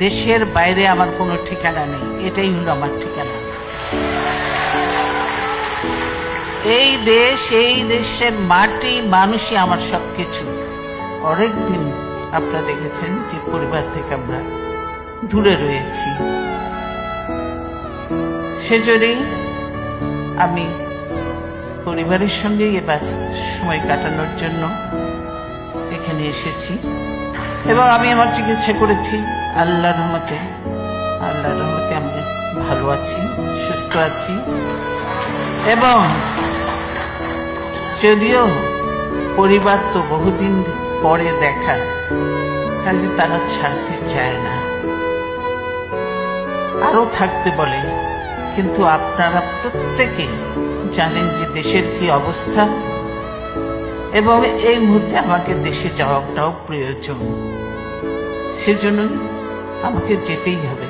দেশের বাইরে আমার কোনো ঠিকানা নেই, এটাই হলো আমার ঠিকানা। এই দেশ, এই দেশের মাটি, মানুষই আমার সবকিছু। অনেকদিন আপনারা দেখেছেন যে পরিবার থেকে আমরা দূরে রয়েছি, সেজন্যই আমি পরিবারের সঙ্গেই এবার সময় কাটানোর জন্য এখানে এসেছি এবং আমি আমার চিকিৎসা করেছি। আল্লাহর রহমতে আমি ভালো আছি, সুস্থ আছি। এবং যদিও পরিবার তো বহুদিন পরে দেখা, কাজে তারা ছাড়তে চায় না, আরো থাকতে বলে। কিন্তু আপনারা প্রত্যেকে জানেন যে দেশের কি অবস্থা, এবং এই মুহূর্তে আমাকে দেশে যাওয়াটাও প্রয়োজন, সেজন্য আমাকে যেতেই হবে।